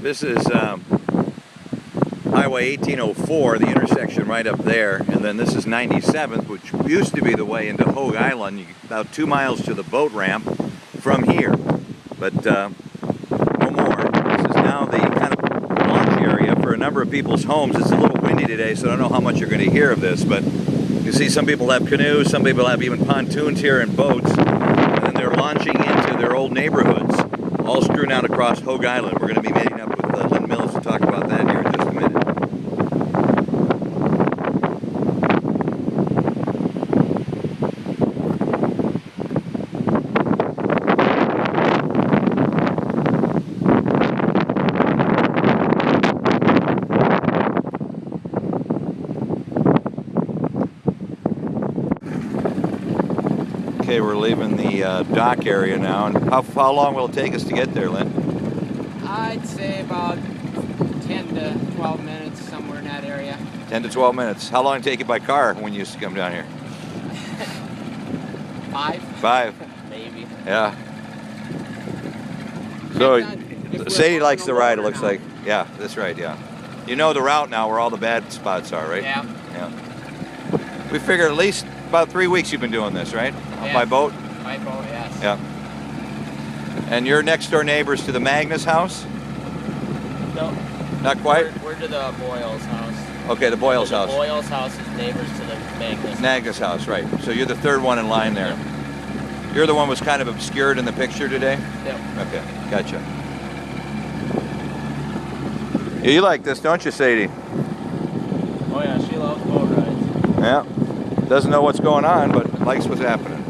This is Highway 1804, the intersection right up there, and then this is 97th, which used to be the way into Hog Island, about 2 miles to the boat ramp from here, but no more. This is now the kind of launch area for a number of people's homes. It's a little windy today, so I don't know how much you're going to hear of this, but you see some people have canoes, some people have even pontoons here and boats, and then they're launching into their old neighborhoods, all strewn out across Hog Island. We're going to be meeting up with Lynn Mills to talk about that here in just a minute. Okay, we're leaving the dock area now, and how long will it take us to get there, Lynn? I'd say about 10 to 12 minutes, somewhere in that area. 10 to 12 minutes. How long did it take you by car when you used to come down here? 5? 5? Maybe. Yeah. So, Sadie likes the ride, it looks like. Yeah, that's right, yeah. You know the route now where all the bad spots are, right? Yeah. Yeah. We figure at least about 3 weeks you've been doing this, right? Yeah. By boat? By boat, yes. Yeah. And you're next door neighbors to the Magnus house? No. Not quite? We're to the Boyles house. Okay, the Boyles house. The Boyles house is neighbors to the Magnus. Magnus house, right. So you're the third one in line there. Yep. You're the one who was kind of obscured in the picture today? Yep. Okay, gotcha. Yeah, you like this, don't you, Sadie? Oh yeah, she loves boat rides. Yeah. Doesn't know what's going on, but likes what's happening.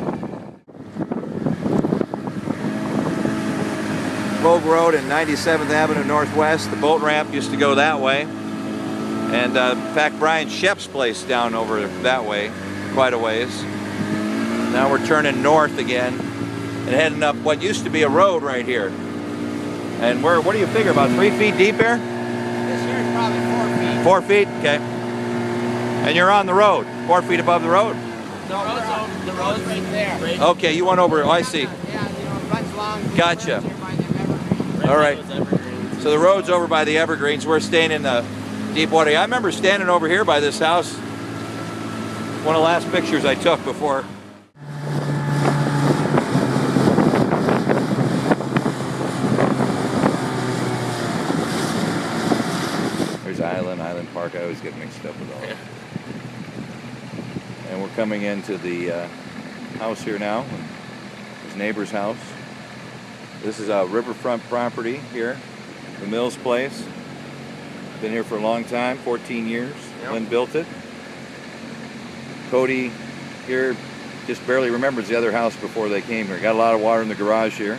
Hogue Road and 97th Avenue Northwest. The boat ramp used to go that way. And in fact, Brian Shep's place down over that way, quite a ways. Now we're turning north again and heading up what used to be a road right here. And what do you figure, about 3 feet deep here? This here is probably 4 feet. 4 feet, okay. And you're on the road, 4 feet above the road. No, the road's right there. Right. Okay, you went over, oh, I see. Yeah, you know, it runs along. Gotcha. Right. All right. So the road's over by the Evergreens. We're staying in the deep water. I remember standing over here by this house. One of the last pictures I took before. There's Island Park. I always get mixed up with all that. And we're coming into the house here now. His neighbor's house. This is a riverfront property here, the Mills place. Been here for a long time, 14 years. Yep. Lynn built it. Cody here just barely remembers the other house before they came here. Got a lot of water in the garage here.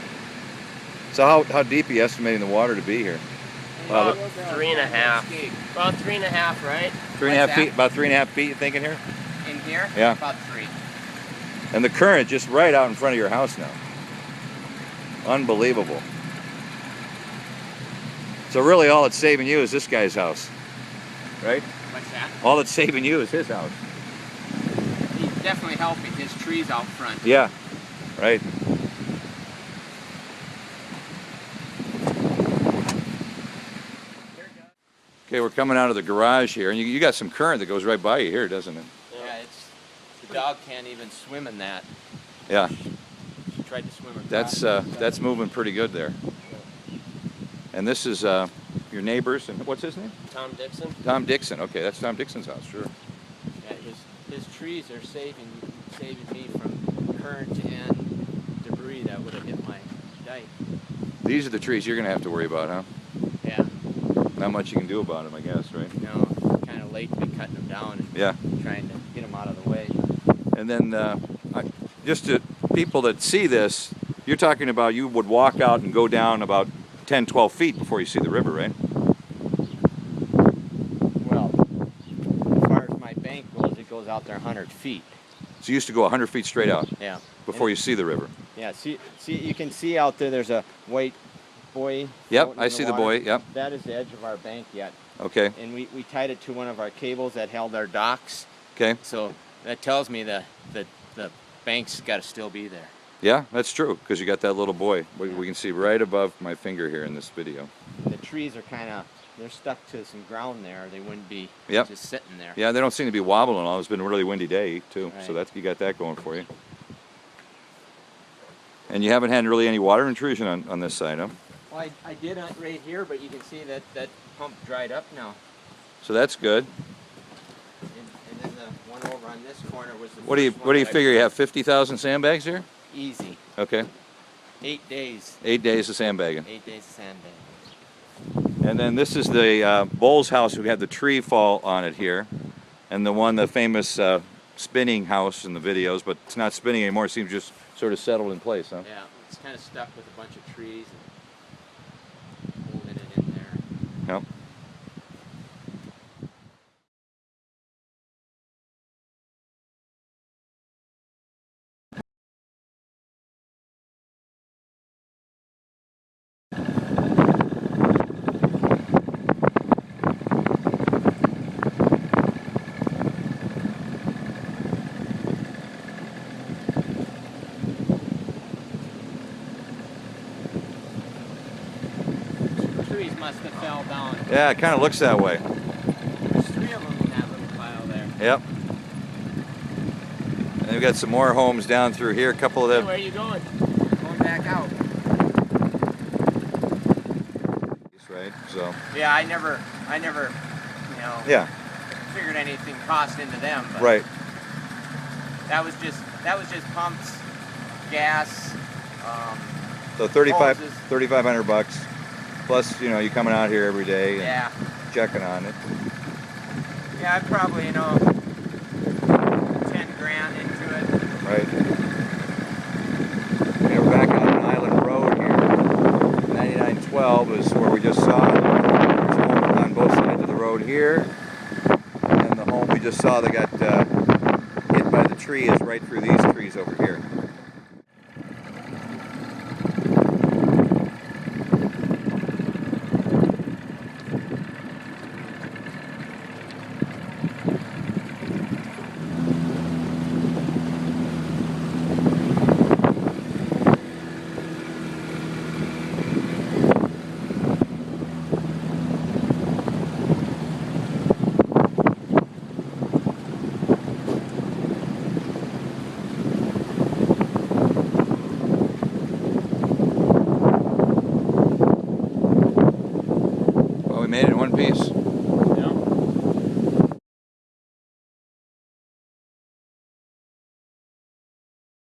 So how deep are you estimating the water to be here? About 3.5. About 3.5, right? 3.5 feet, about 3.5 feet, you thinking here? In here? Yeah. About 3. And the current just right out in front of your house now. Unbelievable. So really all it's saving you is this guy's house, right? What's that? All it's saving you is his house. He's definitely helping. His trees out front. Yeah, right. Okay, we're coming out of the garage here, and you got some current that goes right by you here, doesn't it? Yeah, the dog can't even swim in that. Yeah. She tried to swim across. That's moving pretty good there. And this is your neighbors, and what's his name? Tom Dixon. Tom Dixon. Okay, that's Tom Dixon's house, sure. Yeah, his trees are saving me from current and debris that would have hit my dike. These are the trees you're going to have to worry about, huh? Yeah. Not much you can do about them, I guess, right? No, kind of late to be cutting them down and trying to get them out of the way. And then just to people that see this, you're talking about you would walk out and go down about 10, 12 feet before you see the river, right? Well, as far as my bank goes, it goes out there 100 feet. So you used to go 100 feet straight out? Yeah. Before you see the river? Yeah, see, you can see out there's a white buoy. Yep, I see the buoy, yep. That is the edge of our bank yet. Okay. And we tied it to one of our cables that held our docks. Okay. So that tells me that the bank's got to still be there. Yeah, that's true, because you got that little boy. We can see right above my finger here in this video. The trees are kind of, they're stuck to some ground there. They wouldn't be Yep. just sitting there. Yeah, they don't seem to be wobbling at all. It's been a really windy day, too, so Right. you got that going for you. And you haven't had really any water intrusion on this side, huh? Well, I did right here, but you can see that that pump dried up now. So that's good. And then the one over on this corner was the What do you first one that I figure? You put have 50,000 sandbags here? Easy. Okay. 8 days. 8 days of sandbagging. 8 days of sandbag. And then this is the Bowles house who had the tree fall on it here. And the famous spinning house in the videos, but it's not spinning anymore. It seems just sort of settled in place, huh? Yeah, it's kind of stuck with a bunch of trees and holding it in there. Yep. Trees must have fell down. Yeah, it kind of looks that way. There's 3 of them in that little pile there. Yep. And we've got some more homes down through here. A couple of Hey, them. where are you going? Going back out. Right. So. Yeah, I never, you know, Yeah. figured anything cost into them. But Right. That was just pumps, gas. So Hoses. 3,500 bucks. Plus, you know, you coming out here every day and Yeah. checking on it. Yeah, I'd probably, you know, 10 grand into it. Right. Okay, we're back on Island Road here. 9912 is where we just saw it. There's homes on both sides of the road here. And the home we just saw that got hit by the tree is right through these trees over here. Well, we made it in one piece.